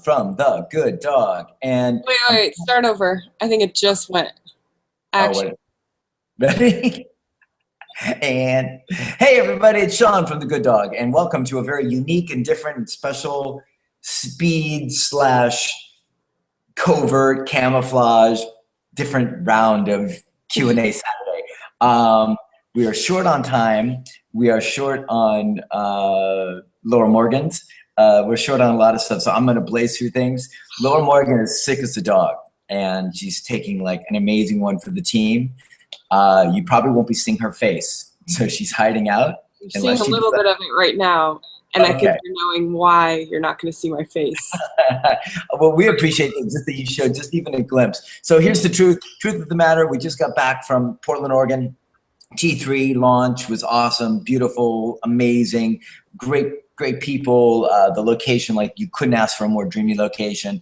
from The Good Dog. And Wait, start over. I think it just went. Action. Ready? And hey, everybody, it's Sean from The Good Dog, and welcome to a very unique and different and special speed / covert camouflage different round of Q&A Saturday. We are short on time. We are short on Laura Morgan's. We're short on a lot of stuff, so I'm going to blaze through things. Laura Morgan is sick as a dog, and she's taking like an amazing one for the team. You probably won't be seeing her face, so she's hiding out. I'm seeing a little bit of it right now, and I think you're knowing why you're not going to see my face. Well, we appreciate it, just that you showed just even a glimpse. So here's the truth of the matter. We just got back from Portland, Oregon. T3 launch was awesome, beautiful, amazing, great people. The location, like you couldn't ask for a more dreamy location.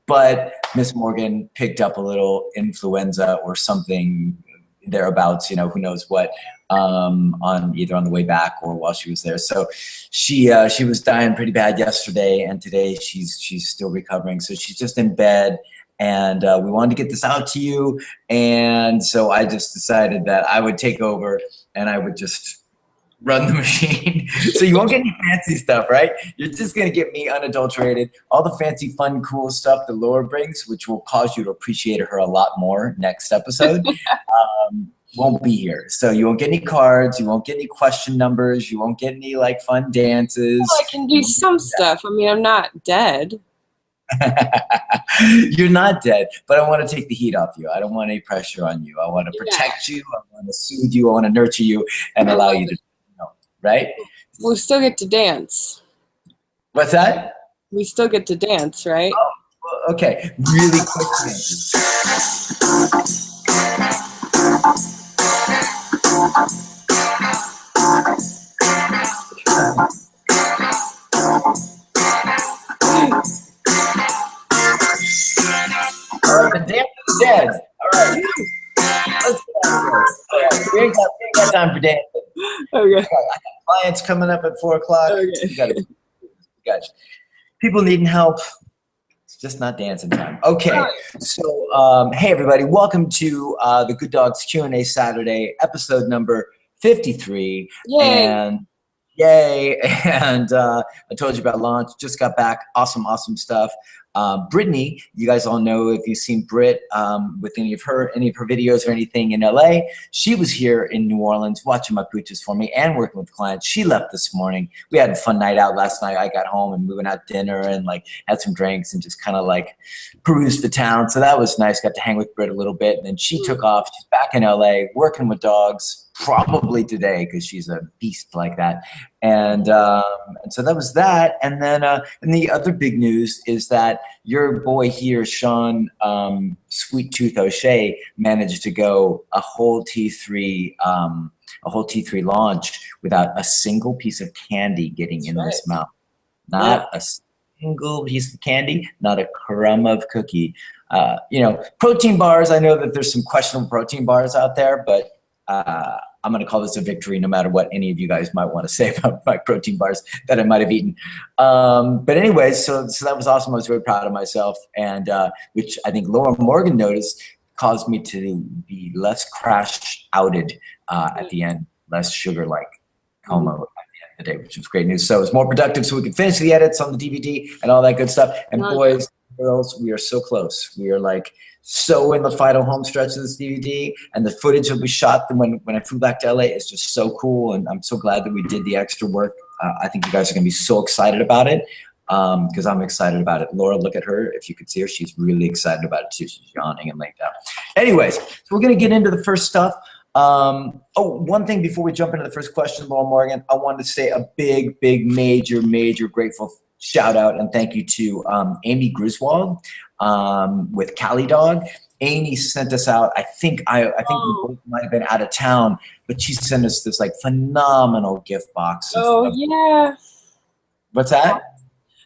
But Miss Morgan picked up a little influenza or something thereabouts, who knows what, on either on the way back or while she was there. So she was dying pretty bad yesterday, and today she's still recovering. So she's just in bed. And we wanted to get this out to you. And so I just decided that I would take over and I would just run the machine. So you won't get any fancy stuff, right? You're just going to get me unadulterated. All the fancy, fun, cool stuff that Laura brings, which will cause you to appreciate her a lot more next episode, won't be here. So you won't get any cards. You won't get any question numbers. You won't get any like fun dances. Well, I can do some stuff. I mean, I'm not dead. You're not dead, but I want to take the heat off you. I don't want any pressure on you. I want to protect you. I want to soothe you. I want to nurture you and allow you to know, right? We still get to dance. What's that? We still get to dance, right? Oh, okay. Really quick dance. The dance is dead. All right. Let's get out of here. We ain't got time for dancing. Okay. I got clients coming up at 4 o'clock. Okay. We got you. People needing help. It's just not dancing time. Okay. So, hey, everybody. Welcome to the Good Dogs Q&A Saturday, episode number 53. Yay. And yay. And I told you about launch. Just got back. Awesome stuff. Brittany, you guys all know if you've seen Britt with any of her videos or anything in LA, she was here in New Orleans watching my pooches for me and working with clients. She left this morning. We had a fun night out last night. I got home and we went out to dinner and like had some drinks and just kind of like perused the town. So that was nice. Got to hang with Britt a little bit. And then she took off. She's back in LA working with dogs. Probably today because she's a beast like that. And so that was that. And then and the other big news is that your boy here, Sean Sweet Tooth O'Shea, managed to go a whole T3 launch without a single piece of candy getting in his mouth. Not a single piece of candy, not a crumb of cookie. Protein bars, I know that there's some questionable protein bars out there, but I'm going to call this a victory no matter what any of you guys might want to say about my protein bars that I might have eaten. But anyways, so that was awesome. I was very proud of myself, and which I think Laura Morgan noticed caused me to be less crash outed at the end, less sugar-like coma at the end of the day, which was great news. So it was more productive so we could finish the edits on the DVD and all that good stuff. And boys, girls, we are so close. We are like so in the final home stretch of this DVD, and the footage that we shot when I flew back to LA is just so cool, and I'm so glad that we did the extra work. I think you guys are going to be so excited about it because I'm excited about it. Laura, look at her. If you could see her, she's really excited about it too. She's yawning and laying down. Anyways, so we're going to get into the first stuff. One thing before we jump into the first question, Laura Morgan, I wanted to say a big, major grateful shout out and thank you to Amy Griswold with Cali Dog. Amy sent us out. I think we both might have been out of town, but she sent us this like phenomenal gift box. Yeah. What's that?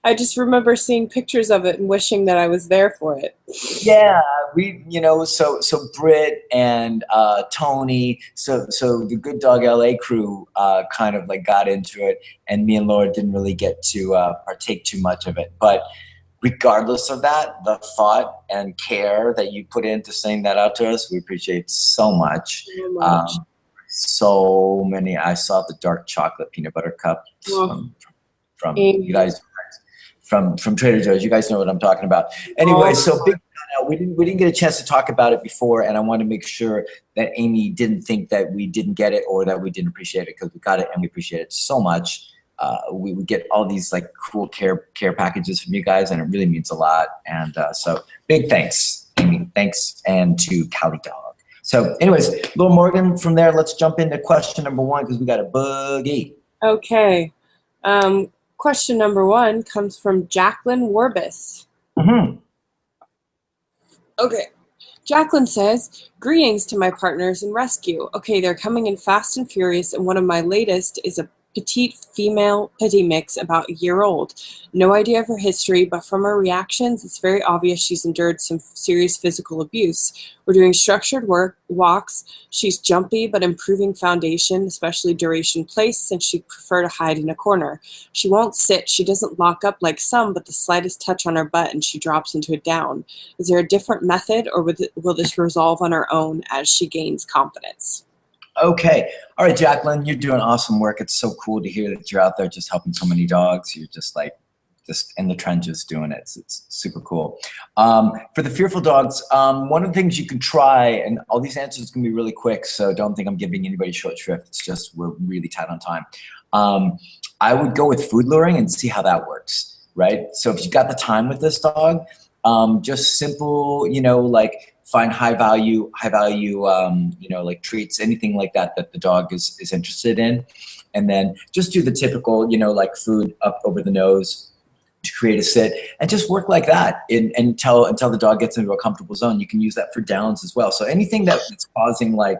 I just remember seeing pictures of it and wishing that I was there for it. Yeah, so Britt and Tony, so the Good Dog LA crew kind of like got into it, and me and Laura didn't really get to partake too much of it. But regardless of that, the thought and care that you put into saying that out to us, we appreciate so much. So many. I saw the dark chocolate peanut butter cup from you guys, from Trader Joe's. You guys know what I'm talking about. Anyway, so big. We didn't get a chance to talk about it before, and I want to make sure that Amy didn't think that we didn't get it or that we didn't appreciate it, because we got it and we appreciate it so much. We get all these like cool care packages from you guys, and it really means a lot. And so big thanks, Amy. Thanks, and to Cali Dog. So anyways, Little Morgan, from there, let's jump into question number 1, because we got a boogie. Okay. Question number 1 comes from Jacqueline Warbis. Okay. Jacqueline says, greetings to my partners in rescue. Okay, they're coming in fast and furious, and one of my latest is a petite female pittie mix about a year old. No idea of her history, but from her reactions, it's very obvious she's endured some serious physical abuse. We're doing structured walks. She's jumpy, but improving foundation, especially duration place, since she'd prefer to hide in a corner. She won't sit. She doesn't lock up like some, but the slightest touch on her butt and she drops into a down. Is there a different method, or will this resolve on her own as she gains confidence? Okay. All right, Jacqueline, you're doing awesome work. It's so cool to hear that you're out there just helping so many dogs. You're just in the trenches doing it. It's super cool. For the fearful dogs, one of the things you can try, and all these answers can be really quick, so don't think I'm giving anybody short shrift. It's just we're really tight on time. I would go with food luring and see how that works, right? So if you've got the time with this dog, just simple, like find high value, like treats, anything like that the dog is interested in. And then just do the typical, like food up over the nose to create a sit, and just work like that until the dog gets into a comfortable zone. You can use that for downs as well. So anything that's causing you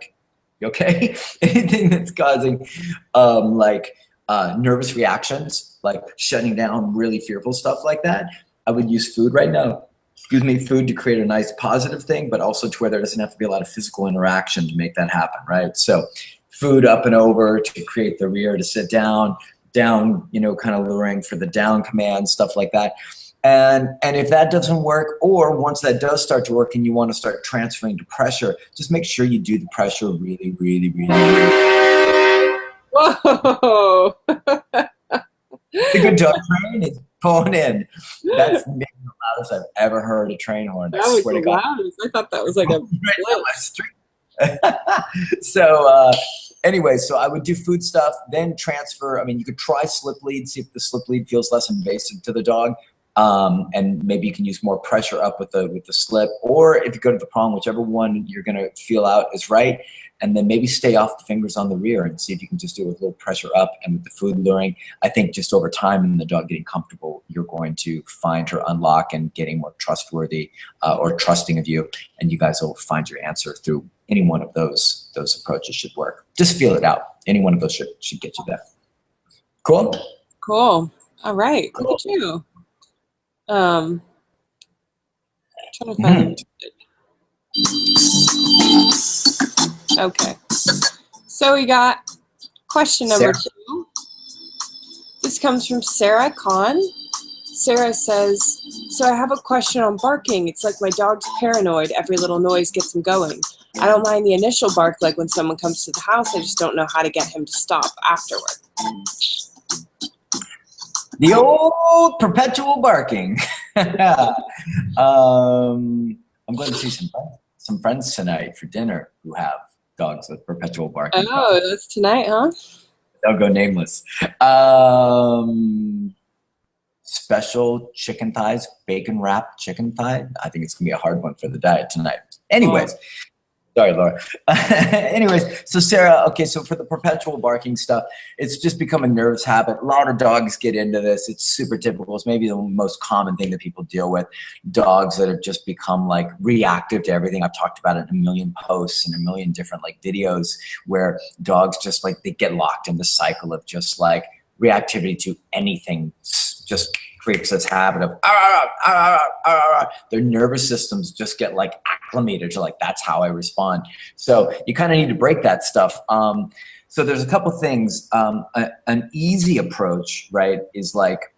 okay? Anything that's causing nervous reactions, like shutting down really fearful stuff like that, I would use food right now. Food to create a nice positive thing, but also to where there doesn't have to be a lot of physical interaction to make that happen, right? So food up and over to create the rear to sit down, kind of luring for the down command, stuff like that. And if that doesn't work, or once that does start to work and you want to start transferring to pressure, just make sure you do the pressure really, really, really, really. Whoa! The good dog train is pulling in. That's maybe the loudest I've ever heard a train horn. That was the loudest. I thought that was like a So anyway, so I would do food stuff, then transfer. I mean, you could try slip lead, see if the slip lead feels less invasive to the dog. And maybe you can use more pressure up with the slip, or if you go to the prong, whichever one you're going to feel out is right. And then maybe stay off the fingers on the rear and see if you can just do it with a little pressure up. And with the food luring, I think just over time and the dog getting comfortable, you're going to find her unlock and getting more trustworthy or trusting of you. And you guys will find your answer through any one of those approaches should work. Just feel it out. Any one of those should get you there. Cool? Cool. All right. Cool. Look at you. Trying to find Okay. So we got question number 2. This comes from Sarah Kahn. Sarah says, so I have a question on barking. It's like my dog's paranoid. Every little noise gets him going. I don't mind the initial bark, like when someone comes to the house. I just don't know how to get him to stop afterward. The old perpetual barking. I'm going to see some friends tonight for dinner who have dogs with perpetual barking. Oh, that's tonight, huh? They'll go nameless. Special chicken thighs, bacon wrapped chicken thigh. I think it's going to be a hard one for the diet tonight. Anyways. Sorry, Laura. Anyways, so Sarah, okay, so for the perpetual barking stuff, it's just become a nervous habit. A lot of dogs get into this. It's super typical. It's maybe the most common thing that people deal with. Dogs that have just become like reactive to everything. I've talked about it in a million posts and a million different like videos where dogs just like they get locked in the cycle of just like reactivity to anything, just creates this habit of their nervous systems just get like acclimated to like that's how I respond. So you kind of need to break that stuff. So there's a couple things. An easy approach, right, is like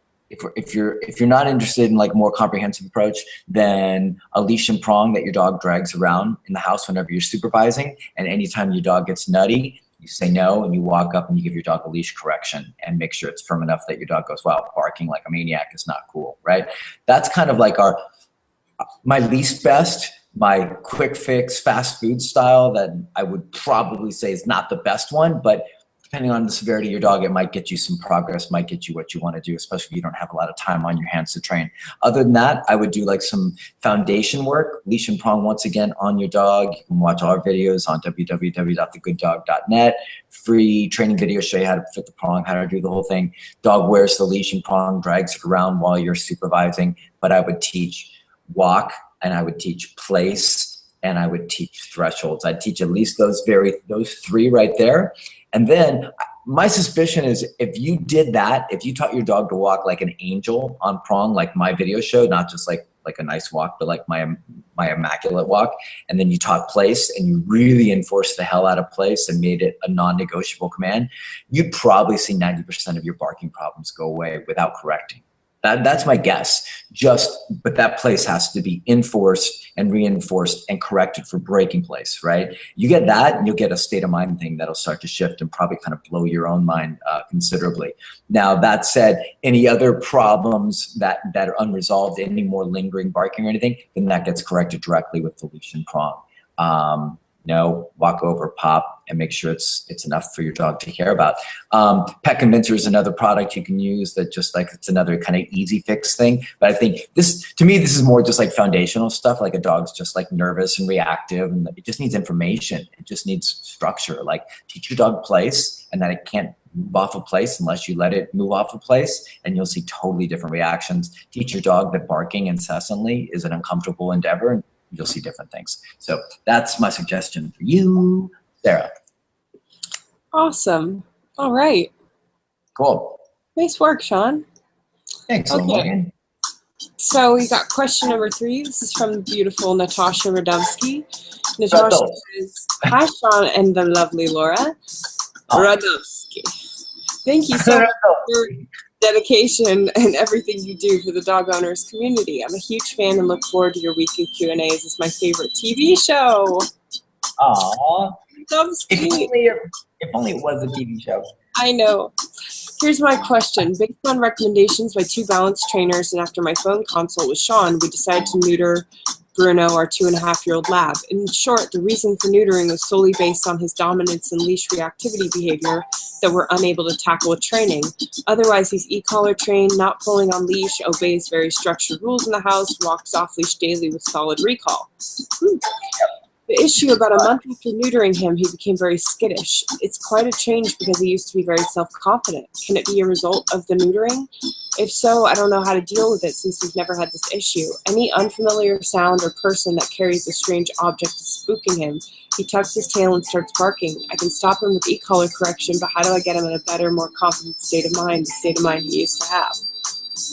if you're not interested in like a more comprehensive approach, then a leash and prong that your dog drags around in the house whenever you're supervising, and anytime your dog gets nutty, you say no and you walk up and you give your dog a leash correction and make sure it's firm enough that your dog goes, wow, barking like a maniac is not cool, right? That's kind of like my least best, my quick fix, fast food style that I would probably say is not the best one, but depending on the severity of your dog, it might get you some progress, might get you what you want to do, especially if you don't have a lot of time on your hands to train. Other than that, I would do like some foundation work, leash and prong once again on your dog. You can watch all our videos on www.thegooddog.net. Free training videos show you how to fit the prong, how to do the whole thing. Dog wears the leash and prong, drags it around while you're supervising. But I would teach walk, and I would teach place, and I would teach thresholds. I'd teach at least those three right there. And then my suspicion is if you did that, if you taught your dog to walk like an angel on prong, like my video showed, not just like a nice walk, but like my immaculate walk, and then you taught place and you really enforced the hell out of place and made it a non-negotiable command, you'd probably see 90% of your barking problems go away without correcting. That's my guess. But that place has to be enforced and reinforced and corrected for breaking place, right? You get that, and you'll get a state of mind thing that'll start to shift and probably kind of blow your own mind considerably. Now, that said, any other problems that are unresolved, any more lingering barking or anything, then that gets corrected directly with the leash and prong. Walk over, pop, and make sure it's enough for your dog to care about. Pet Convincer is another product you can use that just like it's another kind of easy fix thing. But I think to me, this is more just like foundational stuff. Like a dog's just like nervous and reactive, and it just needs information. It just needs structure. Like teach your dog place, and that it can't move off of place unless you let it move off of place, and you'll see totally different reactions. Teach your dog that barking incessantly is an uncomfortable endeavor, and you'll see different things. So that's my suggestion for you, Sarah. Awesome. All right. Cool. Nice work, Sean. Thanks, okay. Morgan. So we got question number 3. This is from the beautiful Natasha Radovsky. Natasha says, hi, Sean and the lovely Laura. Radovsky. Thank you so much for your dedication and everything you do for the dog owners community. I'm a huge fan and look forward to your weekly Q&As. It's my favorite TV show. Aww. If only it was a TV show. I know. Here's my question. Based on recommendations by 2 balanced trainers and after my phone consult with Sean, we decided to neuter Bruno, our 2.5-year-old lab. In short, the reason for neutering was solely based on his dominance and leash reactivity behavior that we're unable to tackle with training. Otherwise, he's e-collar trained, not pulling on leash, obeys very structured rules in the house, walks off leash daily with solid recall. The issue, about a month after neutering him, he became very skittish. It's quite a change because he used to be very self-confident. Can it be a result of the neutering? If so, I don't know how to deal with it since we've never had this issue. Any unfamiliar sound or person that carries a strange object is spooking him. He tucks his tail and starts barking. I can stop him with e-collar correction, but how do I get him in a better, more confident state of mind, the state of mind he used to have?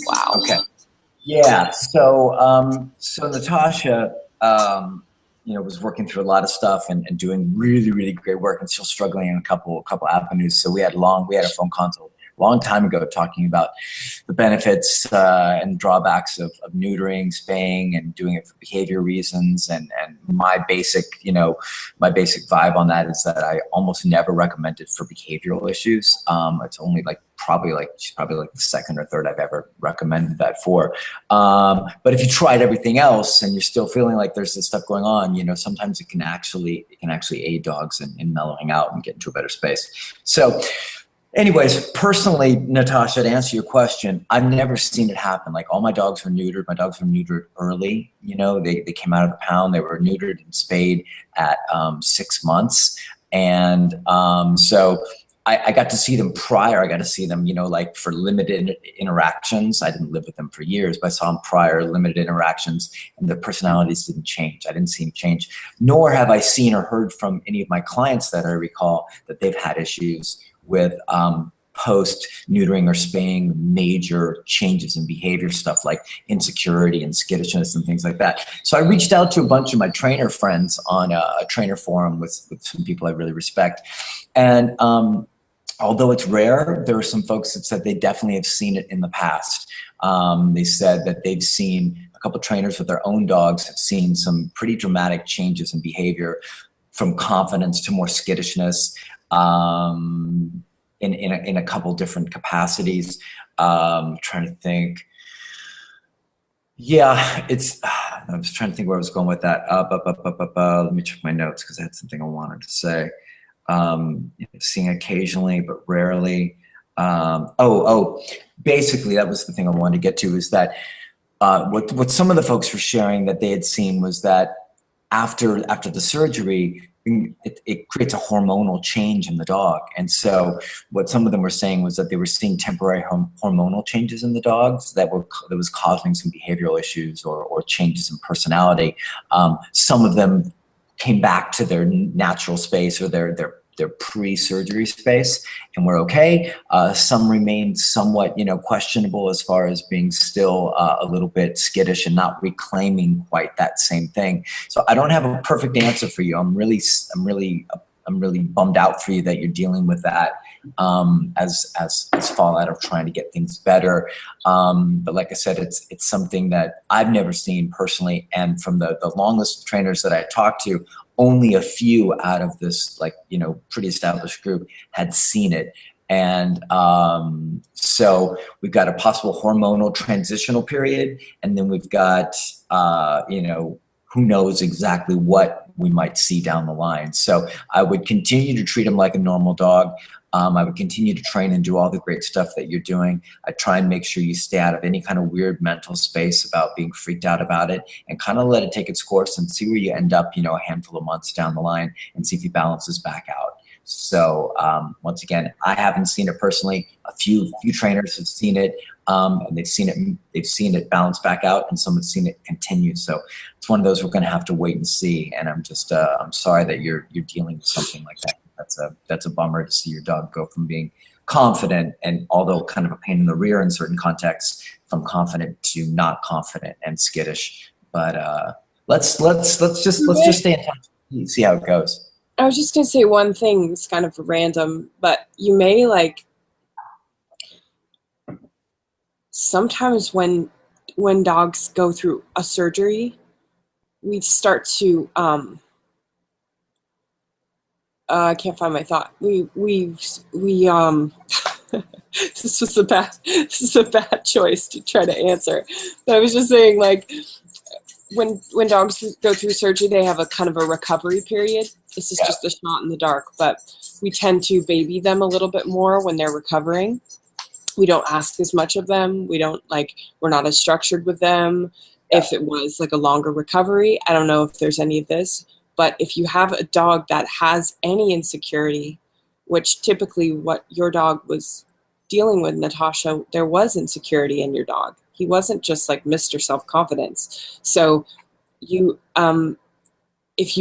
Wow. Okay. Yeah. So, Natasha, was working through a lot of stuff and doing really, really great work, and still struggling in a couple avenues. So we had a phone consult a long time ago talking about the benefits and drawbacks of neutering, spaying, and doing it for behavior reasons. And my basic vibe on that is that I almost never recommend it for behavioral issues. It's only she's probably like the 2nd or 3rd I've ever recommended that for. But if you tried everything else and you're still feeling like there's this stuff going on, sometimes it can actually aid dogs in mellowing out and get into a better space. So anyways, personally, Natasha, to answer your question, I've never seen it happen. Like all my dogs were neutered. My dogs were neutered early. They came out of the pound. They were neutered and spayed at 6 months. And so I got to see them prior. I got to see them, for limited interactions. I didn't live with them for years, but I saw them prior, limited interactions, and their personalities didn't change. I didn't see them change, nor have I seen or heard from any of my clients that I recall that they've had issues with post-neutering or spaying, major changes in behavior, stuff like insecurity and skittishness and things like that. So I reached out to a bunch of my trainer friends on a trainer forum with some people I really respect. And although it's rare, there are some folks that said they definitely have seen it in the past. They said that they've seen a couple of trainers with their own dogs have seen some pretty dramatic changes in behavior, from confidence to more skittishness, in a couple different capacities. Trying to think. Yeah, I was trying to think where I was going with that. Let me check my notes because I had something I wanted to say. Seeing occasionally, but rarely. Basically, that was the thing I wanted to get to, is that what some of the folks were sharing that they had seen was that after the surgery, it creates a hormonal change in the dog. And so what some of them were saying was that they were seeing temporary hormonal changes in the dogs that was causing some behavioral issues or changes in personality. Some of them came back to their natural space or their pre-surgery space and were okay. Some remained somewhat, questionable as far as being still a little bit skittish and not reclaiming quite that same thing. So I don't have a perfect answer for you. I'm really bummed out for you that you're dealing with that as fallout of trying to get things better. But like I said, it's something that I've never seen personally, and from the long list of trainers that I talked to, only a few out of this pretty established group had seen it. And so we've got a possible hormonal transitional period, and then we've got who knows exactly what we might see down the line. So I would continue to treat them like a normal dog. I would continue to train and do all the great stuff that you're doing. I try and make sure you stay out of any kind of weird mental space about being freaked out about it, and kind of let it take its course and see where you end up, a handful of months down the line, and see if he balances back out. So once again, I haven't seen it personally. A few trainers have seen it, and they've seen it balance back out, and some have seen it continue. So it's one of those we're going to have to wait and see. And I'm just I'm sorry that you're dealing with something like that. That's a bummer to see your dog go from being confident, and although kind of a pain in the rear in certain contexts, from confident to not confident and skittish. But let's just stay in touch and see how it goes. I was just gonna say one thing. It's kind of random, but you may sometimes when dogs go through a surgery, we start to I can't find my thought. We this is a bad choice to try to answer. But I was just saying, when dogs go through surgery, they have a kind of a recovery period. This is just a shot in the dark, but we tend to baby them a little bit more when they're recovering. We don't ask as much of them. We don't we're not as structured with them. If it was a longer recovery, I don't know if there's any of this. But if you have a dog that has any insecurity, which typically what your dog was dealing with, Natasha, there was insecurity in your dog. He wasn't just Mr. Self-Confidence. So you, if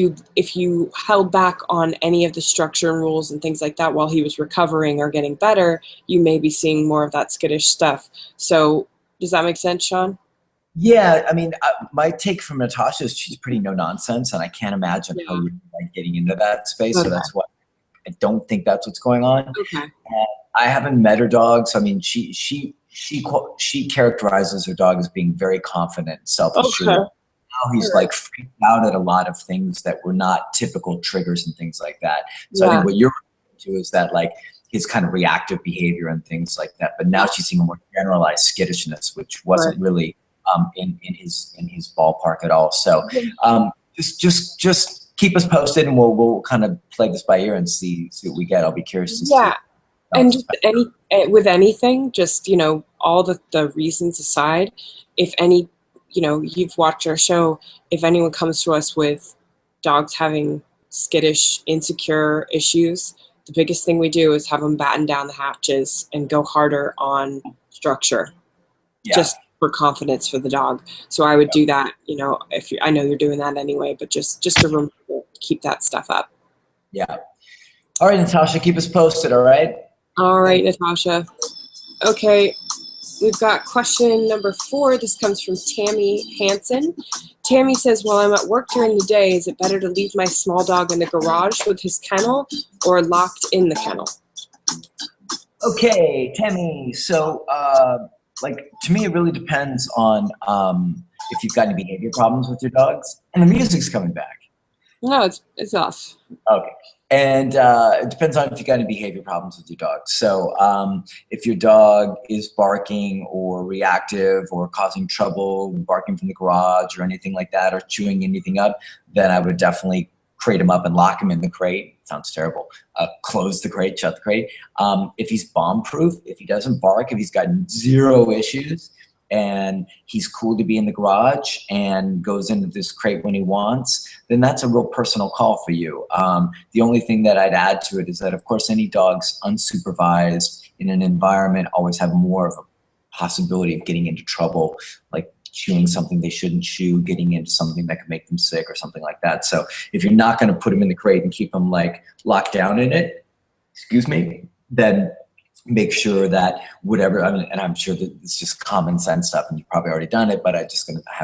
you held back on any of the structure and rules and things like that while he was recovering or getting better, you may be seeing more of that skittish stuff. So does that make sense, Sean? Yeah, I mean, my take from Natasha is she's pretty no nonsense, and I can't imagine how you're getting into that space. Okay. So that's what I don't think that's what's going on. Okay. I haven't met her dog, so I mean, she characterizes her dog as being very confident, self-assured. Okay. Now he's freaked out at a lot of things that were not typical triggers and things like that. So I think what you're referring to is that his kind of reactive behavior and things like that. But now she's seeing a more generalized skittishness, which wasn't really in his ballpark at all. So just keep us posted, and we'll kind of play this by ear and see what we get. I'll be curious to see. Yeah, and just with anything, just all the reasons aside, if any, you've watched our show. If anyone comes to us with dogs having skittish, insecure issues, the biggest thing we do is have them batten down the hatches and go harder on structure. Yeah. Just for confidence for the dog. So I would do that, if I know you're doing that anyway, but just to remember, keep that stuff up. Yeah. All right, Natasha, keep us posted. All right. All right, Natasha. Okay. We've got question number 4. This comes from Tammy Hansen. Tammy says, while I'm at work during the day, is it better to leave my small dog in the garage with his kennel or locked in the kennel? Okay, Tammy. So, like, to me, it really depends on if you've got any behavior problems with your dogs, and the music's coming back. No, it's off. Okay. And it depends on if you got any behavior problems with your dog. So if your dog is barking or reactive or causing trouble, barking from the garage or anything like that, or chewing anything up, then I would definitely crate him up and lock him in the crate. Sounds terrible. Close the crate, shut the crate. If he's bomb-proof, if he doesn't bark, if he's got zero issues, and he's cool to be in the garage and goes into this crate when he wants, then that's a real personal call for you. The only thing that I'd add to it is that, of course, any dogs unsupervised in an environment always have more of a possibility of getting into trouble, like chewing something they shouldn't chew, getting into something that could make them sick or something like that. So if you're not going to put them in the crate and keep them like locked down in it, excuse me, then make sure that whatever, I mean, and I'm sure that it's just common sense stuff and you've probably already done it, but I have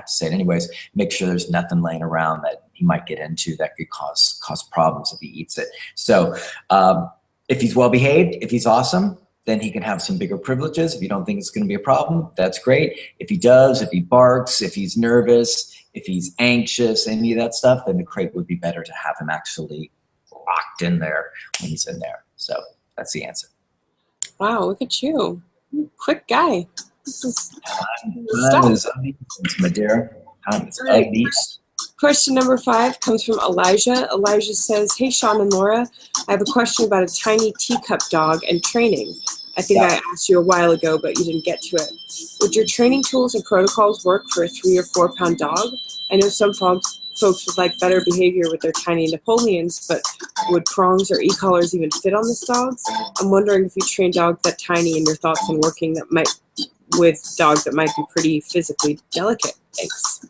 to say it anyways, make sure there's nothing laying around that he might get into that could cause problems if he eats it. So if he's well behaved, if he's awesome, then he can have some bigger privileges. If you don't think it's going to be a problem, that's great. If he does, if he barks, if he's nervous, if he's anxious, any of that stuff, then the crate would be better to have him actually locked in there when he's in there. So that's the answer. Wow, look at you. Quick guy. Time is of the essence, my dear. Time is of the essence. Question number 5 comes from Elijah. Elijah says, hey, Sean and Laura, I have a question about a tiny teacup dog and training. I think I asked you a while ago, but you didn't get to it. Would your training tools and protocols work for a 3 or 4 pound dog? I know some folks would like better behavior with their tiny Napoleons, but would prongs or e-collars even fit on this dogs? I'm wondering if you train dogs that tiny and your thoughts on working with dogs that might be pretty physically delicate. Thanks.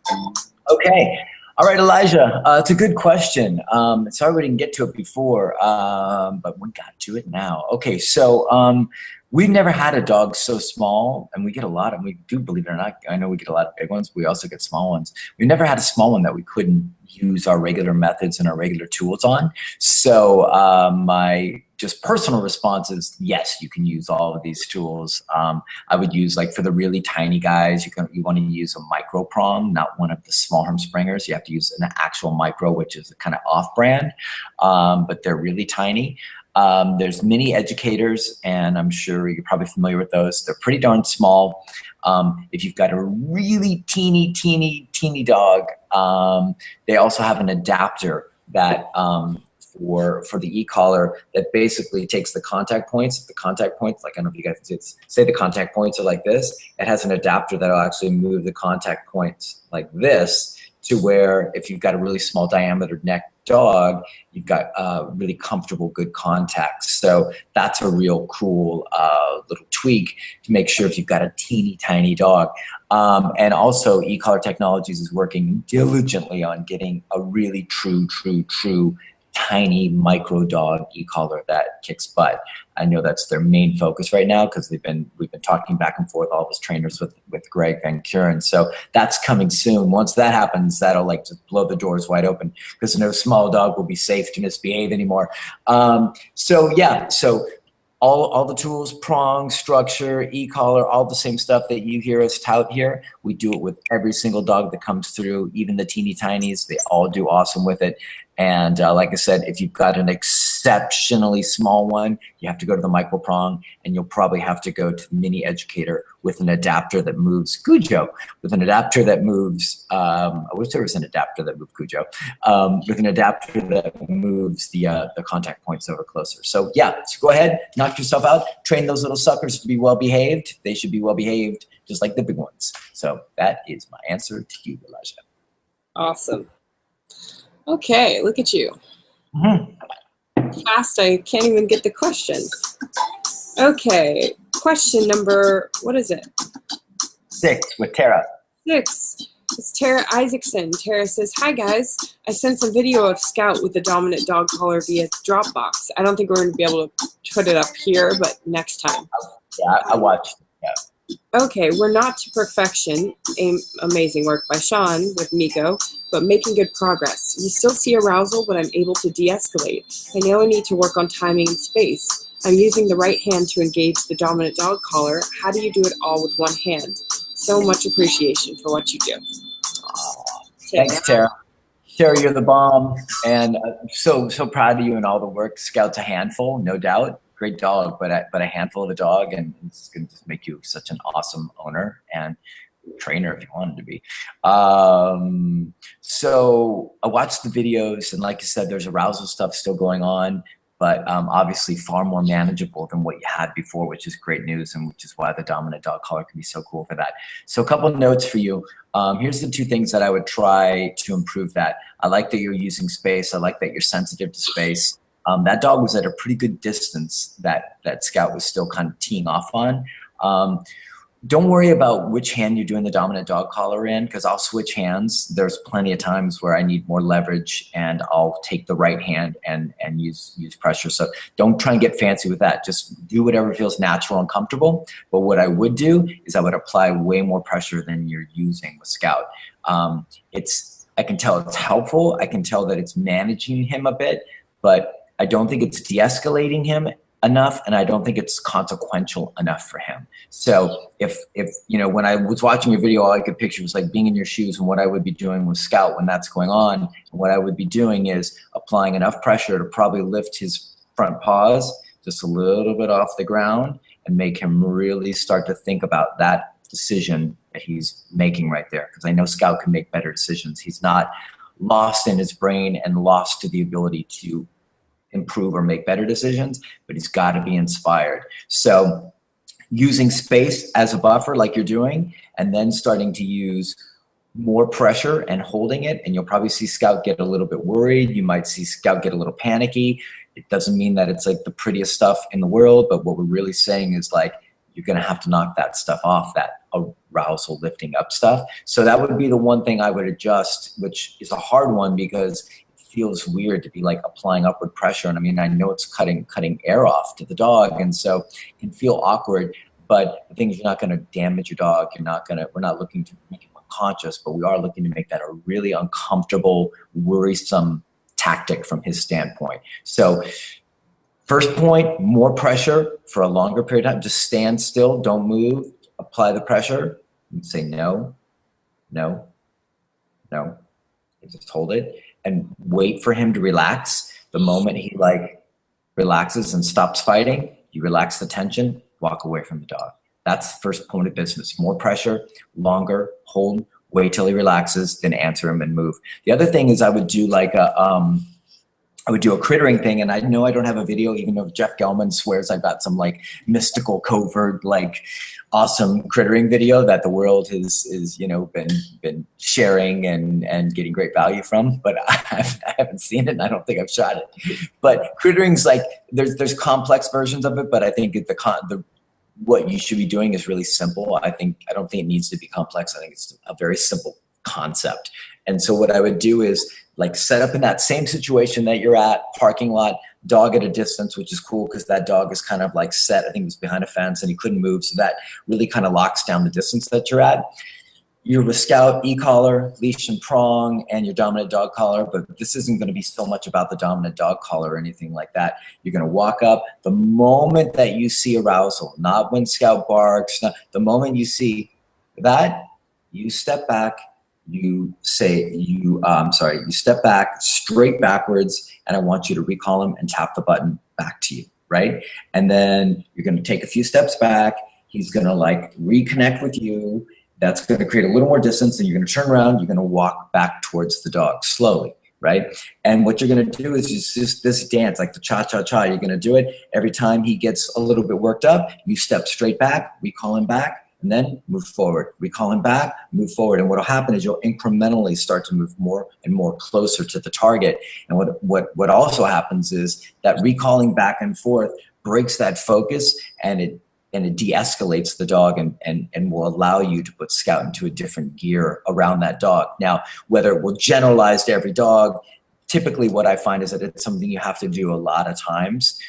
Okay. All right, Elijah, it's a good question. Sorry we didn't get to it before, but we got to it now. Okay, so we've never had a dog so small, and we get a lot, and we do, believe it or not, I know we get a lot of big ones, but we also get small ones. We've never had a small one that we couldn't use our regular methods and our regular tools on. So my just personal response is, yes, you can use all of these tools. I would use, like, for the really tiny guys, you want to use a micro prong, not one of the small arm springers. You have to use an actual micro, which is kind of off-brand, but they're really tiny. There's mini educators, and I'm sure you're probably familiar with those. They're pretty darn small. If you've got a really teeny dog, they also have an adapter that for the e-collar that basically takes the contact points. The contact points, like, I don't know if you guys can say the contact points are like this. It has an adapter that'll actually move the contact points like this to where if you've got a really small diameter neck dog, you've got really comfortable, good contacts. So that's a real cool little tweak to make sure if you've got a teeny tiny dog. And also e-collar Technologies is working diligently on getting a really true tiny micro dog e-collar that kicks butt. I know that's their main focus right now because we've been talking back and forth, all of us trainers with Greg Van Kuren. So that's coming soon. Once that happens, that'll like just blow the doors wide open because no small dog will be safe to misbehave anymore. So yeah, so all the tools, prong, structure, e-collar, all the same stuff that you hear us tout here, we do it with every single dog that comes through, even the teeny tinies, they all do awesome with it. And like I said, if you've got an exceptionally small one, you have to go to the micro prong, and you'll probably have to go to the mini educator with an adapter that moves Cujo, with an adapter that moves, I wish there was an adapter that moved Cujo, with an adapter that moves the contact points over closer. So yeah, so go ahead, knock yourself out, train those little suckers to be well behaved. They should be well behaved, just like the big ones. So that is my answer to you, Elijah. Awesome. Okay, look at you. Fast, I can't even get the questions. Okay, question number, what is it? 6 with Tara. 6. It's Tara Isaacson. Tara says, hi guys, I sent some video of Scout with the dominant dog collar via Dropbox. I don't think we're going to be able to put it up here, but next time. Yeah, I watched it. Yeah. Okay, we're not to perfection. Amazing work by Sean with Miko, but making good progress. We still see arousal, but I'm able to de-escalate. I know I need to work on timing and space. I'm using the right hand to engage the dominant dog collar. How do you do it all with one hand? So much appreciation for what you do. Thanks, Tara. Tara, you're the bomb, and so proud of you and all the work. Scout's a handful, no doubt. Great dog, but a handful of a dog, and it's going to just make you such an awesome owner and trainer if you wanted to be. So I watched the videos, and like I said, there's arousal stuff still going on, but obviously far more manageable than what you had before, which is great news, and which is why the dominant dog collar can be so cool for that. So a couple of notes for you. Here's the 2 things that I would try to improve that. I like that you're using space. I like that you're sensitive to space. That dog was at a pretty good distance that Scout was still kind of teeing off on. Don't worry about which hand you're doing the dominant dog collar in, because I'll switch hands. There's plenty of times where I need more leverage, and I'll take the right hand and use pressure. So don't try and get fancy with that. Just do whatever feels natural and comfortable. But what I would do is I would apply way more pressure than you're using with Scout. I can tell it's helpful. I can tell that it's managing him a bit, but I don't think it's de-escalating him enough, and I don't think it's consequential enough for him. So if you know, when I was watching your video, all I could picture was like being in your shoes, and what I would be doing with Scout when that's going on, and what I would be doing is applying enough pressure to probably lift his front paws just a little bit off the ground and make him really start to think about that decision that he's making right there. Because I know Scout can make better decisions. He's not lost in his brain and lost to the ability to improve or make better decisions, but he's got to be inspired. So using space as a buffer like you're doing, and then starting to use more pressure and holding it, and you'll probably see Scout get a little bit worried. You might see Scout get a little panicky. It doesn't mean that it's like the prettiest stuff in the world, but what we're really saying is like, you're going to have to knock that stuff off, that arousal lifting up stuff. So that would be the one thing I would adjust, which is a hard one because feels weird to be like applying upward pressure. And I mean, I know it's cutting air off to the dog, and so it can feel awkward, but the thing is, you're not going to damage your dog. We're not looking to make him unconscious, but we are looking to make that a really uncomfortable, worrisome tactic from his standpoint. So first point, more pressure for a longer period of time. Just stand still, don't move, apply the pressure, and say no, no, no, and just hold it. And wait for him to relax. The moment he like relaxes and stops fighting, you relax the tension, walk away from the dog. That's the first point of business. More pressure, longer, hold, wait till he relaxes, then answer him and move. The other thing is I would do like I would do a crittering thing, and I know I don't have a video, even though Jeff Gelman swears I've got some like mystical, covert, like awesome crittering video that the world has you know been sharing and getting great value from, but I haven't seen it, and I don't think I've shot it. But crittering's like there's complex versions of it, but I think what you should be doing is really simple. I don't think it needs to be complex. I think it's a very simple concept. And so what I would do is like set up in that same situation that you're at, parking lot, dog at a distance, which is cool because that dog is kind of like set. I think it was behind a fence and he couldn't move. So that really kind of locks down the distance that you're at. You're with Scout, e-collar, leash and prong, and your dominant dog collar, but this isn't going to be so much about the dominant dog collar or anything like that. You're going to walk up the moment that you see arousal, not when Scout barks, the moment you see that, you step back, you step back straight backwards, and I want you to recall him and tap the button back to you, right? And then you're going to take a few steps back. He's going to like reconnect with you. That's going to create a little more distance, and you're going to turn around. You're going to walk back towards the dog slowly, right? And what you're going to do is just this dance, like the cha-cha-cha. You're going to do it every time he gets a little bit worked up. You step straight back, recall him back, and then move forward. Recall him back, move forward. And what will happen is you'll incrementally start to move more and more closer to the target. And what also happens is that recalling back and forth breaks that focus, and it de-escalates the dog and will allow you to put Scout into a different gear around that dog. Now, whether it will generalize to every dog, typically what I find is that it's something you have to do a lot of times.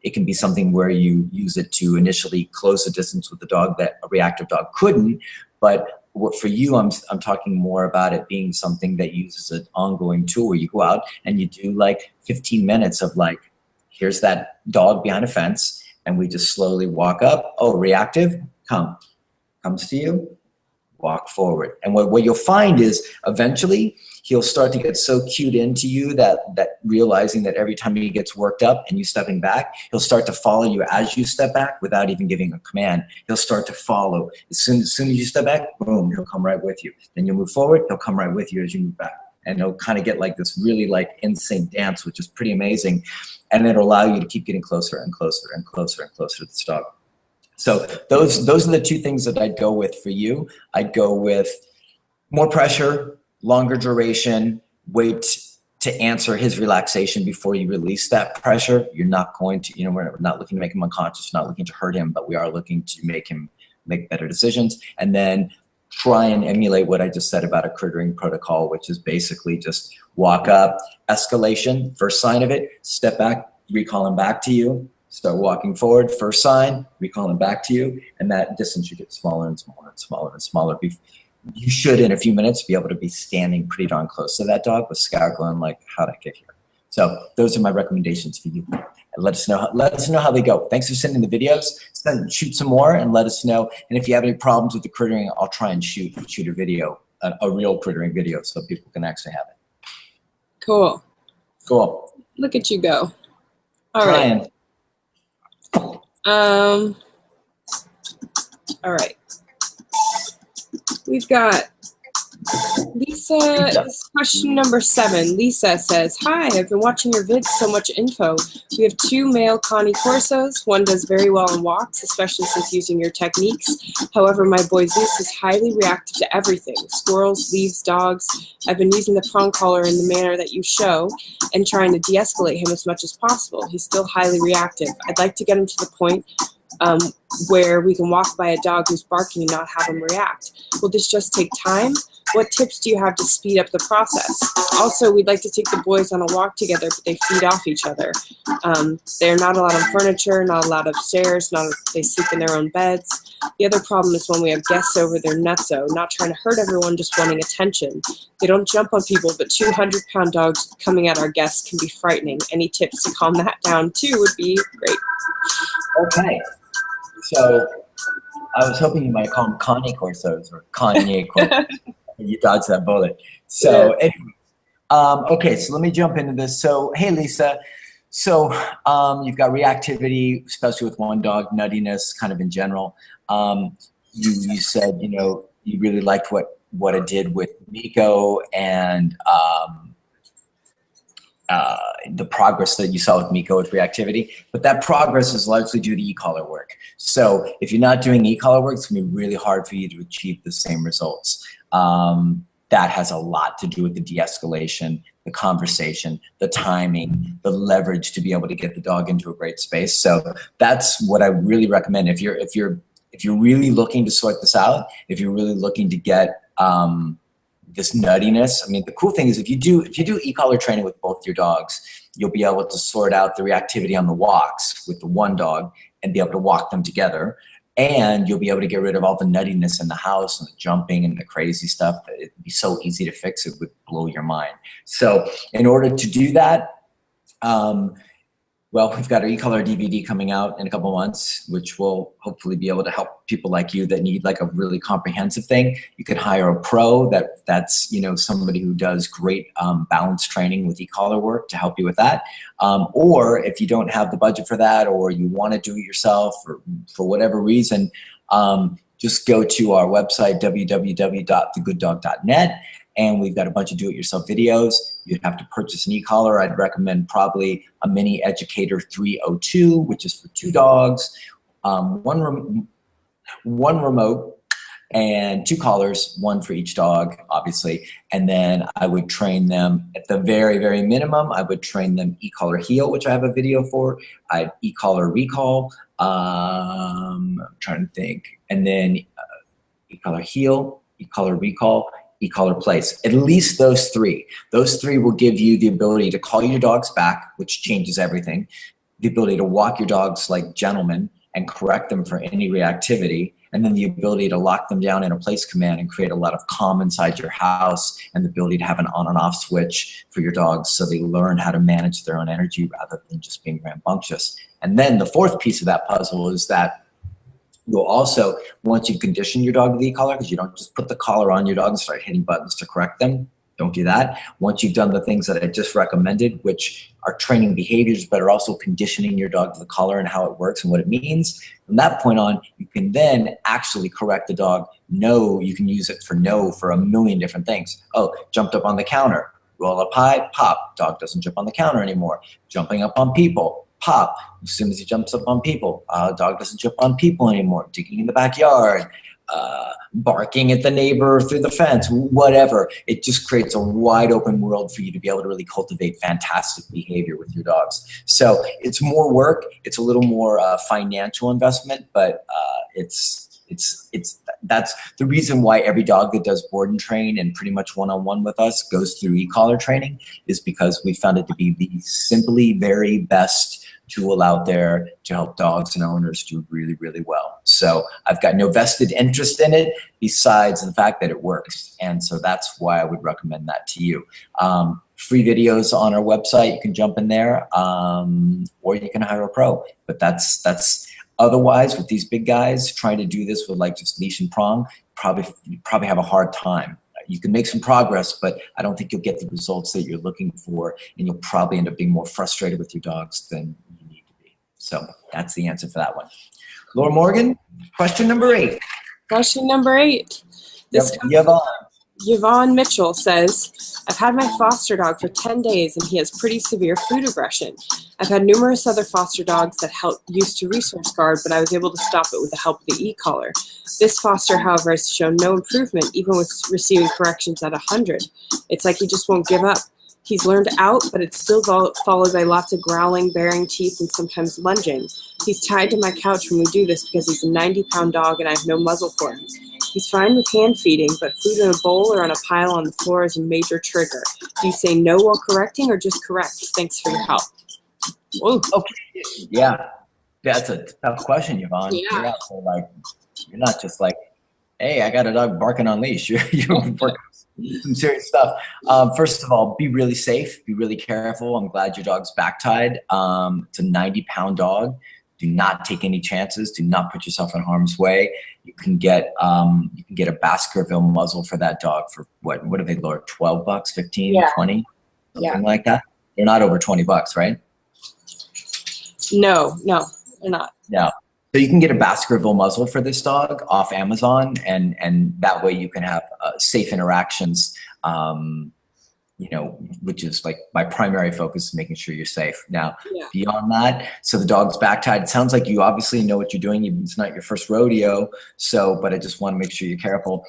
It can be something where you use it to initially close the distance with the dog that a reactive dog couldn't. But for you, I'm talking more about it being something that uses an ongoing tool where you go out and you do like 15 minutes of like here's that dog behind a fence, and we just slowly walk up. Oh, reactive, comes to you, walk forward. And what you'll find is eventually he'll start to get so cued into you that realizing that every time he gets worked up and you stepping back, he'll start to follow you as you step back without even giving a command. He'll start to follow. As soon as you step back, boom, he'll come right with you. Then you'll move forward, he'll come right with you as you move back. And he'll kind of get like this really like in-sync dance, which is pretty amazing. And it'll allow you to keep getting closer and closer and closer and closer to this dog. So those are the two things that I'd go with for you. I'd go with more pressure, longer duration, wait to answer his relaxation before you release that pressure. You're not going to, we're not looking to make him unconscious, not looking to hurt him, but we are looking to make him make better decisions. And then try and emulate what I just said about a crittering protocol, which is basically just walk up, escalation, first sign of it, step back, recall him back to you, start walking forward, first sign, recall him back to you, and that distance should get smaller and smaller and smaller and smaller. You should, in a few minutes, be able to be standing pretty darn close to that dog with scout going like, how'd I get here? So those are my recommendations for you. And let us know how they go. Thanks for sending the videos. Shoot some more and let us know. And if you have any problems with the crittering, I'll try and shoot a video, a real crittering video, so people can actually have it. Cool. Cool. Look at you go. All Trying. right. All right. We've got Lisa, this is question number 7. Lisa says, hi, I've been watching your vids, so much info. We have 2 male Cane Corsos. One does very well on walks, especially since using your techniques. However, my boy Zeus is highly reactive to everything. Squirrels, leaves, dogs. I've been using the prong collar in the manner that you show and trying to de-escalate him as much as possible. He's still highly reactive. I'd like to get him to the point where we can walk by a dog who's barking and not have him react. Will this just take time? What tips do you have to speed up the process? Also, we'd like to take the boys on a walk together, but they feed off each other. They're not allowed on furniture, not allowed upstairs, they sleep in their own beds. The other problem is when we have guests over, they're nutso, not trying to hurt everyone, just wanting attention. They don't jump on people, but 200-pound dogs coming at our guests can be frightening. Any tips to calm that down too would be great. Okay. So I was hoping you might call them Cane Corsos or Cane Corsos. You dodged that bullet. So anyway, okay, so let me jump into this. So, hey, Lisa. So you've got reactivity, especially with one dog, nuttiness kind of in general. You said, you really liked what it did with Miko and the progress that you saw with Miko with reactivity, but that progress is largely due to e-collar work. So if you're not doing e-collar work, it's gonna be really hard for you to achieve the same results. That has a lot to do with the de-escalation, the conversation, the timing, the leverage to be able to get the dog into a great space. So that's what I really recommend. If you're really looking to sort this out, if you're really looking to get this nuttiness. I mean, the cool thing is if you do e-collar training with both your dogs, you'll be able to sort out the reactivity on the walks with the one dog and be able to walk them together. And you'll be able to get rid of all the nuttiness in the house and the jumping and the crazy stuff. It'd be so easy to fix. It would blow your mind. So in order to do that, well, we've got our e-collar DVD coming out in a couple months, which will hopefully be able to help people like you that need like a really comprehensive thing. You could hire a pro that's somebody who does great balance training with e-collar work to help you with that. Or if you don't have the budget for that, or you want to do it yourself, or for whatever reason, just go to our website, www.thegooddog.net. And we've got a bunch of do-it-yourself videos. You'd have to purchase an e-collar. I'd recommend probably a Mini Educator 302, which is for 2 dogs, one remote, and 2 collars, 1 for each dog, obviously. And then I would train them at the very, very minimum. I would train them e-collar heel, which I have a video for. I'd e-collar recall. I'm trying to think. And then e-collar heel, e-collar recall, e-collar place. At least those 3. Those 3 will give you the ability to call your dogs back, which changes everything. The ability to walk your dogs like gentlemen and correct them for any reactivity. And then the ability to lock them down in a place command and create a lot of calm inside your house, and the ability to have an on and off switch for your dogs so they learn how to manage their own energy rather than just being rambunctious. And then the fourth piece of that puzzle is that you'll also, once you condition your dog to the e-collar, because you don't just put the collar on your dog and start hitting buttons to correct them. Don't do that. Once you've done the things that I just recommended, which are training behaviors, but are also conditioning your dog to the collar and how it works and what it means, from that point on, you can then actually correct the dog. No, you can use it for no for a million different things. Oh, jumped up on the counter, roll up high, pop. Dog doesn't jump on the counter anymore. Jumping up on people, pop. As soon as he jumps up on people, dog doesn't jump on people anymore. Digging in the backyard, barking at the neighbor through the fence, whatever. It just creates a wide open world for you to be able to really cultivate fantastic behavior with your dogs. So it's more work. It's a little more financial investment, but that's the reason why every dog that does board and train and pretty much one-on-one with us goes through e-collar training, is because we found it to be the simply very best tool out there to help dogs and owners do really, really well. So I've got no vested interest in it besides the fact that it works. And so that's why I would recommend that to you. Free videos on our website, you can jump in there, or you can hire a pro. But that's otherwise, with these big guys trying to do this with like just leash and prong, you probably have a hard time. You can make some progress, but I don't think you'll get the results that you're looking for, and you'll probably end up being more frustrated with your dogs than you need to be. So that's the answer for that one. Laura Morgan, question number 8. Question number 8. This Yvonne Mitchell says, I've had my foster dog for 10 days and he has pretty severe food aggression. I've had numerous other foster dogs that used to resource guard, but I was able to stop it with the help of the e-collar. This foster, however, has shown no improvement, even with receiving corrections at 100. It's like he just won't give up. He's learned out, but it's still followed by lots of growling, baring teeth, and sometimes lunging. He's tied to my couch when we do this because he's a 90-pound dog and I have no muzzle for him. He's fine with hand feeding, but food in a bowl or on a pile on the floor is a major trigger. Do you say no while correcting or just correct? Thanks for your help. Whoa. Okay. Yeah. That's a tough question, Yvonne. Yeah. You're not just like, hey, I got a dog barking on leash. You're working some serious stuff. First of all, be really safe. Be really careful. I'm glad your dog's back tied. It's a 90-pound dog. Do not take any chances. Do not put yourself in harm's way. You can get a Baskerville muzzle for that dog for what do they lower? $12, 15, yeah. 20, something like that. They're not over $20, right? No, they're not. No. So you can get a Baskerville muzzle for this dog off Amazon, and that way you can have safe interactions. Which is like my primary focus is making sure you're safe. Now, beyond that, so the dog's back tied. It sounds like you obviously know what you're doing. It's not your first rodeo. But I just want to make sure you're careful.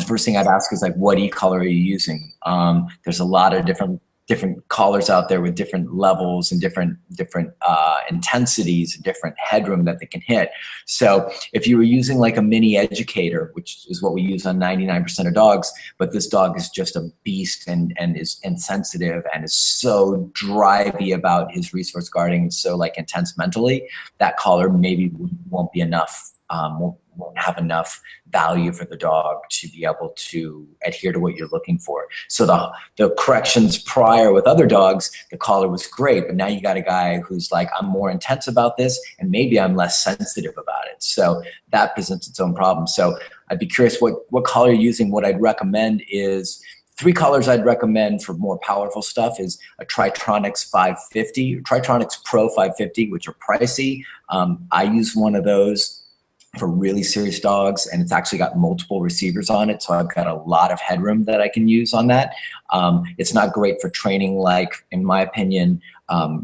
First thing I'd ask is like, what e-collar are you using? There's a lot of different collars out there with different levels and different intensities, different headroom that they can hit. So if you were using like a mini educator, which is what we use on 99% of dogs, but this dog is just a beast and is insensitive and is so drivey about his resource guarding and so like intense mentally, that collar maybe won't be enough. Won't have enough value for the dog to be able to adhere to what you're looking for. So the corrections prior with other dogs, the collar was great, but now you got a guy who's like, I'm more intense about this and maybe I'm less sensitive about it. So that presents its own problem. So I'd be curious what collar you're using. What I'd recommend is 3 collars I'd recommend for more powerful stuff is a Tritronics 550, or Tritronics Pro 550, which are pricey. I use one of those for really serious dogs, and it's actually got multiple receivers on it, so I've got a lot of headroom that I can use on that. It's not great for training, like, in my opinion,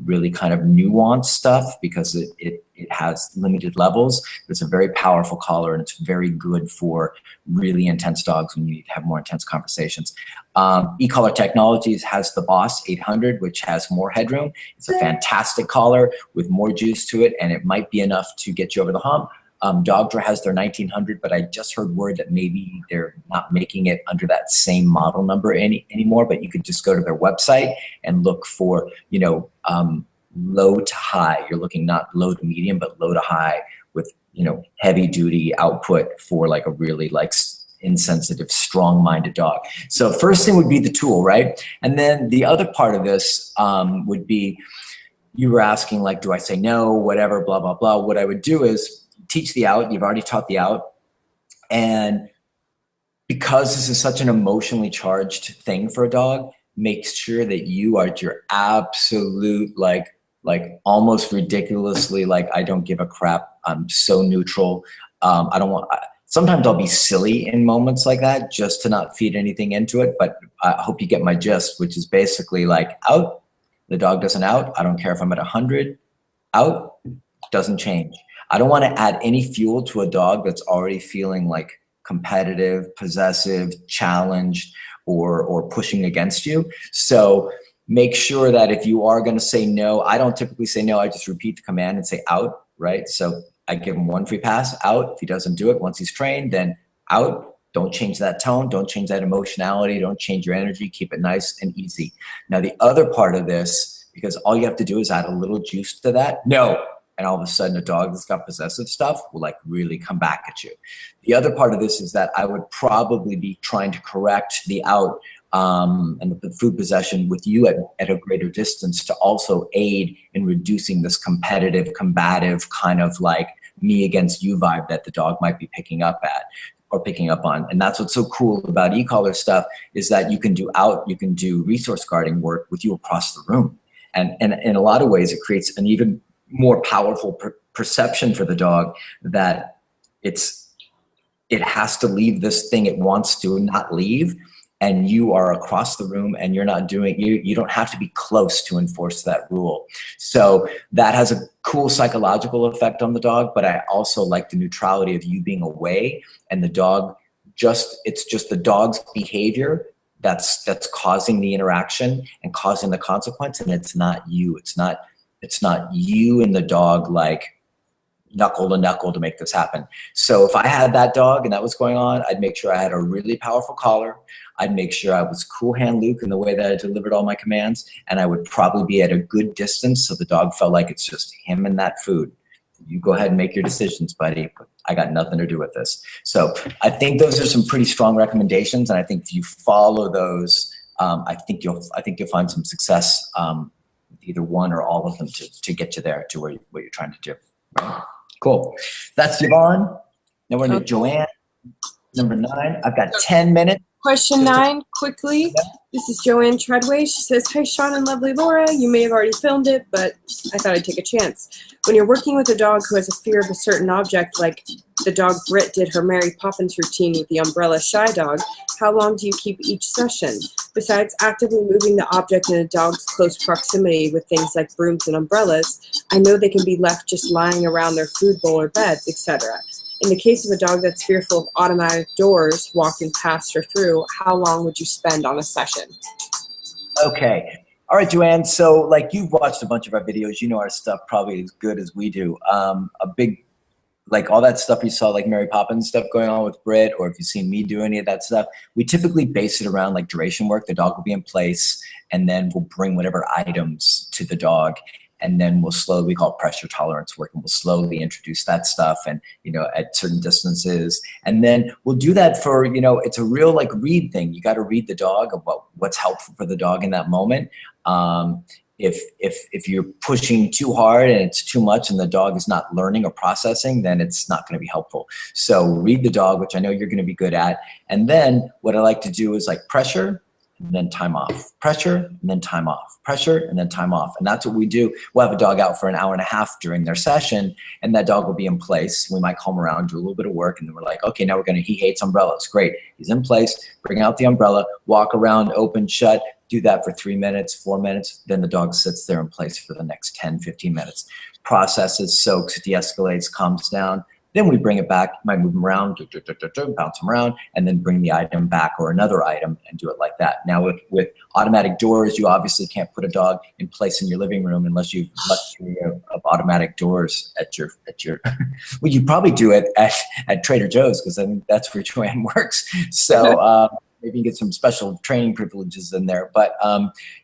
really kind of nuanced stuff because it has limited levels. It's a very powerful collar, and it's very good for really intense dogs when you need to have more intense conversations. E-Collar Technologies has the Boss 800, which has more headroom. It's a fantastic collar with more juice to it, and it might be enough to get you over the hump. Dogdra has their 1900, but I just heard word that maybe they're not making it under that same model number anymore, but you could just go to their website and look for, low to high. You're looking not low to medium, but low to high with heavy duty output for like a really like insensitive, strong-minded dog. So first thing would be the tool, right? And then the other part of this would be, you were asking like, do I say no, whatever, blah, blah, blah. What I would do is teach the out. You've already taught the out. And because this is such an emotionally charged thing for a dog, make sure that you are at your absolute, like almost ridiculously, like, I don't give a crap. I'm so neutral. I don't want, sometimes I'll be silly in moments like that just to not feed anything into it. But I hope you get my gist, which is basically like out, the dog doesn't out. I don't care if I'm at 100, out, doesn't change. I don't want to add any fuel to a dog that's already feeling like competitive, possessive, challenged, or pushing against you. So make sure that if you are going to say no, I don't typically say no. I just repeat the command and say out, right? So I give him one free pass, out. If he doesn't do it, once he's trained, then out. Don't change that tone. Don't change that emotionality. Don't change your energy. Keep it nice and easy. Now, the other part of this, because all you have to do is add a little juice to that. No. And all of a sudden, a dog that's got possessive stuff will like really come back at you. The other part of this is that I would probably be trying to correct the out and the food possession with you at a greater distance to also aid in reducing this competitive, combative kind of like me against you vibe that the dog might be picking up on. And that's what's so cool about e-collar stuff, is that you can do resource guarding work with you across the room. And in a lot of ways, it creates an even more powerful perception for the dog that it has to leave this thing it wants to not leave. And you are across the room and you're not doing, you don't have to be close to enforce that rule. So that has a cool psychological effect on the dog, but I also like the neutrality of you being away and the dog it's just the dog's behavior that's causing the interaction and causing the consequence. And it's not you. It's not you and the dog like knuckle to knuckle to make this happen. So if I had that dog and that was going on, I'd make sure I had a really powerful collar. I'd make sure I was cool hand Luke in the way that I delivered all my commands. And I would probably be at a good distance so the dog felt like it's just him and that food. You go ahead and make your decisions, buddy. But I got nothing to do with this. So I think those are some pretty strong recommendations. And I think if you follow those, I think you'll find some success, either one or all of them to get you there to what you're trying to do. Right? Cool. That's Yvonne. Now we're into Joanne, number 9. I've got 10 minutes. Question 9, quickly. This is Joanne Treadway. She says, hi, Sean and lovely Laura. You may have already filmed it, but I thought I'd take a chance. When you're working with a dog who has a fear of a certain object, like the dog Britt did her Mary Poppins routine with the umbrella shy dog, how long do you keep each session? Besides actively moving the object in a dog's close proximity with things like brooms and umbrellas, I know they can be left just lying around their food bowl or beds, etc. In the case of a dog that's fearful of automatic doors walking past or through, how long would you spend on a session? Okay. All right, Joanne. So like you've watched a bunch of our videos, you know our stuff probably as good as we do. A big, like all that stuff you saw, like Mary Poppins stuff going on with Britt, or if you've seen me do any of that stuff, we typically base it around like duration work. The dog will be in place and then we'll bring whatever items to the dog. And then we'll slowly, we call it pressure tolerance work, and we'll slowly introduce that stuff and, at certain distances. And then we'll do that for, it's a real like read thing. You got to read the dog about what's helpful for the dog in that moment. If you're pushing too hard and it's too much and the dog is not learning or processing, then it's not going to be helpful. So read the dog, which I know you're going to be good at. And then what I like to do is like pressure, and then time off, pressure, and then time off, pressure, and then time off. And that's what we do. We'll have a dog out for an hour and a half during their session, and that dog will be in place. We might calm around, do a little bit of work, and then we're like, okay, now he hates umbrellas. Great. He's in place. Bring out the umbrella, walk around, open, shut, do that for 3 minutes, 4 minutes. Then the dog sits there in place for the next 10, 15 minutes. Processes, soaks, de-escalates, calms down. Then we bring it back, might move them around, bounce them around, and then bring the item back or another item and do it like that. Now with automatic doors, you obviously can't put a dog in place in your living room unless you've luxury of automatic doors at your well, you probably do it at Trader Joe's, because I think that's where Joanne works. So maybe you get some special training privileges in there. But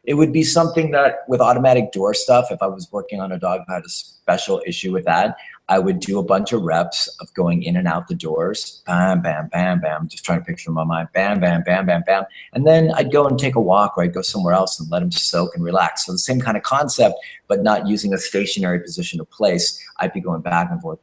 it would be something that with automatic door stuff, if I was working on a dog who had a special issue with that, I would do a bunch of reps of going in and out the doors. Bam, bam, bam, bam. Just trying to picture in my mind. Bam, bam, bam, bam, bam. And then I'd go and take a walk, or I'd go somewhere else and let him soak and relax. So the same kind of concept, but not using a stationary position of place. I'd be going back and forth,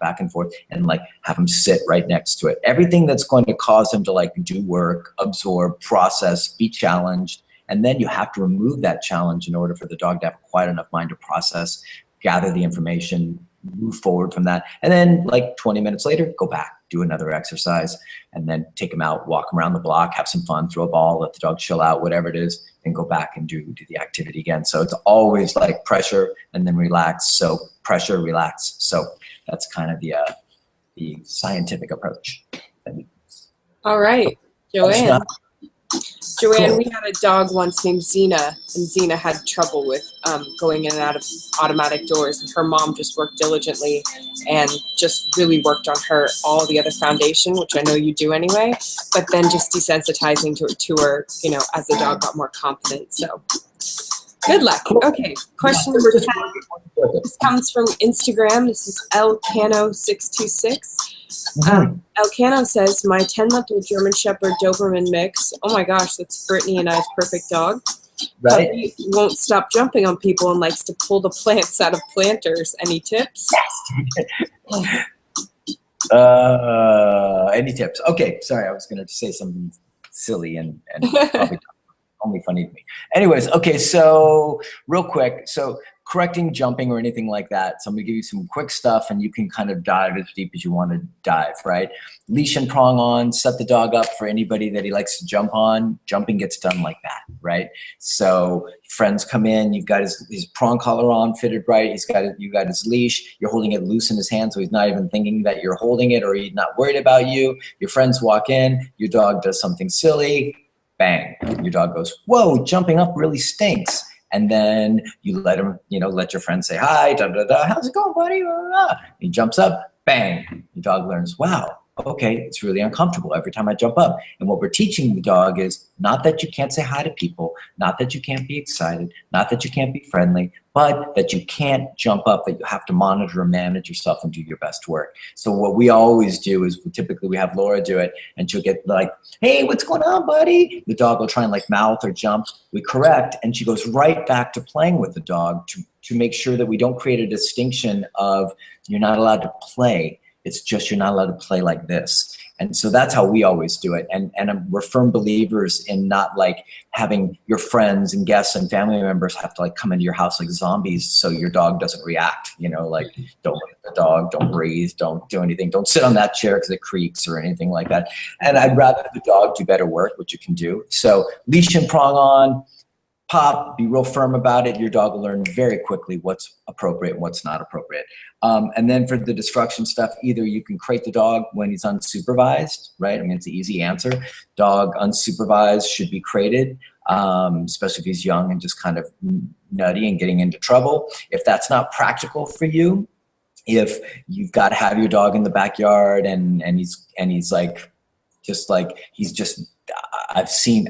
and like have him sit right next to it. Everything that's going to cause him to like do work, absorb, process, be challenged. And then you have to remove that challenge in order for the dog to have quiet enough mind to process, gather the information, move forward from that. And then like 20 minutes later, go back, do another exercise, and then take him out, walk him around the block, have some fun, throw a ball, let the dog chill out, whatever it is, and go back and do the activity again. So it's always like pressure and then relax, soak, pressure, relax, soak. That's kind of the scientific approach. All right, Joanne. Joanne, Cool. we had a dog once named Xena, and Xena had trouble with going in and out of automatic doors. And her mom just worked diligently and just really worked on her, all the other foundation, which I know you do anyway, but then just desensitizing to her, you know, as the dog got more confident. So good luck. Okay, question number 10. This comes from Instagram. This is Elcano626. Elcano says, my 10-month-old German Shepherd Doberman mix, oh my gosh, that's Brittany and I's perfect dog. Right? He won't stop jumping on people and likes to pull the plants out of planters. Any tips? Any tips? Okay, sorry, I was going to say something silly and probably only funny to me. Anyways, okay, so real quick, so correcting jumping or anything like that. So I'm gonna give you some quick stuff and you can kind of dive as deep as you want to dive, right? Leash and prong on, set the dog up for anybody that he likes to jump on. Jumping gets done like that, right? So friends come in, you've got his prong collar on, fitted right, you got his leash, you're holding it loose in his hand so he's not even thinking that you're holding it or he's not worried about you. Your friends walk in, your dog does something silly, bang, your dog goes, whoa, jumping up really stinks. And then you let him, let your friend say hi, da, da, da, how's it going, buddy? He jumps up, bang. Your dog learns, wow, okay, it's really uncomfortable every time I jump up. And what we're teaching the dog is not that you can't say hi to people, not that you can't be excited, not that you can't be friendly, but that you can't jump up, that you have to monitor and manage yourself and do your best work. So what we always do is typically we have Laura do it and she'll get like, hey, what's going on, buddy? The dog will try and like mouth or jump. We correct and she goes right back to playing with the dog to make sure that we don't create a distinction of you're not allowed to play. It's just you're not allowed to play like this. And so that's how we always do it. And we're firm believers in not like having your friends and guests and family members have to like come into your house like zombies so your dog doesn't react. Like don't look at the dog, don't breathe, don't do anything, don't sit on that chair because it creaks or anything like that. And I'd rather the dog do better work, which you can do. So leash and prong on, pop, be real firm about it. Your dog will learn very quickly what's appropriate and what's not appropriate. And then for the destruction stuff, either you can crate the dog when he's unsupervised, right? I mean, it's the easy answer. Dog unsupervised should be crated, especially if he's young and just kind of nutty and getting into trouble. If that's not practical for you, if you've got to have your dog in the backyard and he's like, I've seen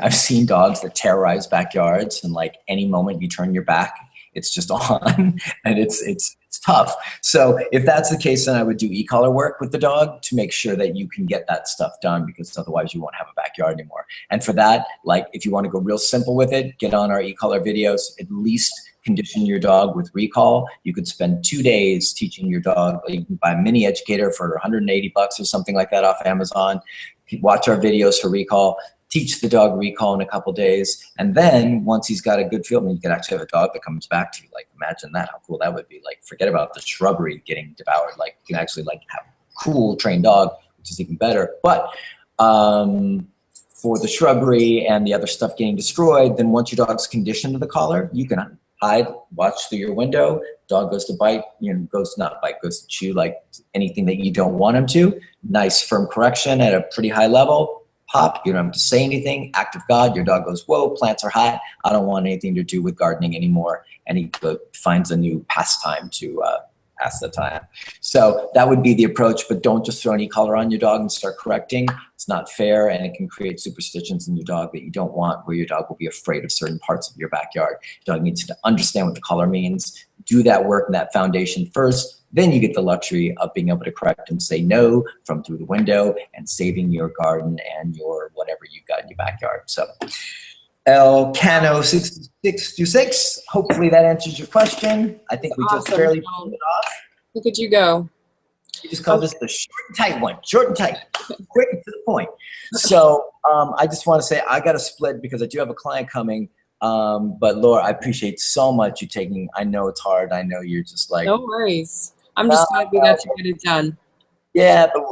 dogs that terrorize backyards and like any moment you turn your back, it's just on and it's tough. So if that's the case, then I would do e-collar work with the dog to make sure that you can get that stuff done because otherwise you won't have a backyard anymore. And for that, like if you want to go real simple with it, get on our e-collar videos, at least condition your dog with recall. You could spend 2 days teaching your dog. You can buy a mini educator for $180 or something like that off Amazon. Watch our videos for recall. Teach the dog recall in a couple days. And then once he's got a good feel, you can actually have a dog that comes back to you. Like imagine that, how cool that would be. Like forget about the shrubbery getting devoured. Like you can actually like have a cool trained dog, which is even better. But for the shrubbery and the other stuff getting destroyed, then once your dog's conditioned to the collar, you can hide, watch through your window. Dog goes to bite, goes to chew, like anything that you don't want him to. Nice firm correction at a pretty high level. Pop, you don't have to say anything. Act of God, your dog goes, whoa, plants are hot. I don't want anything to do with gardening anymore. And he finds a new pastime to pass the time. So that would be the approach, but don't just throw any collar on your dog and start correcting. It's not fair and it can create superstitions in your dog that you don't want, where your dog will be afraid of certain parts of your backyard. Your dog needs to understand what the collar means. Do that work and that foundation first. then you get the luxury of being able to correct and say no from through the window and saving your garden and your whatever you've got in your backyard. So El Cano 6626, hopefully that answers your question. I think we just barely pulled it off. Look at you go. We just call this the short and tight one. Short and tight, quick and to the point. So I just want to say I got to split because I do have a client coming. But Laura, I appreciate so much you taking. I know it's hard. I know you're just like. No worries. I'm just glad we got to get it done. Yeah, but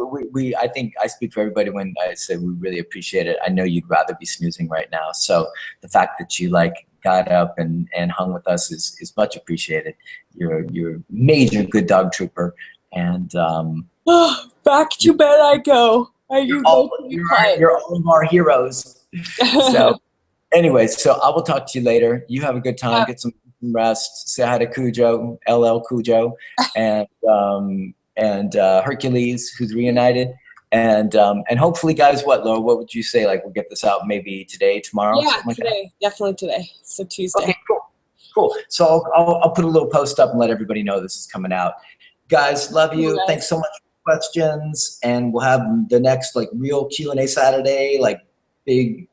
I think I speak for everybody when I say we really appreciate it. I know you'd rather be snoozing right now. So the fact that you like got up and hung with us is much appreciated. You're a major good dog trooper. And back to bed I go. You're all of our heroes. So anyway, so I will talk to you later. You have a good time. Get some rest. Say hi to Cujo, LL Cujo, and Hercules, who's reunited. And hopefully, guys, Laura, what would you say? Like, we'll get this out maybe today, tomorrow? Yeah, today. Definitely today. So Tuesday. Okay, cool. So I'll put a little post up and let everybody know this is coming out. Guys, love you. Thanks so much for questions. And we'll have the next like real Q&A Saturday, like big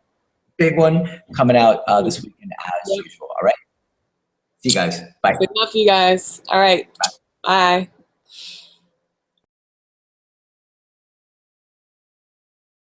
one coming out this weekend as usual. All right. See you guys. Bye. Good luck, you guys. All right. Bye.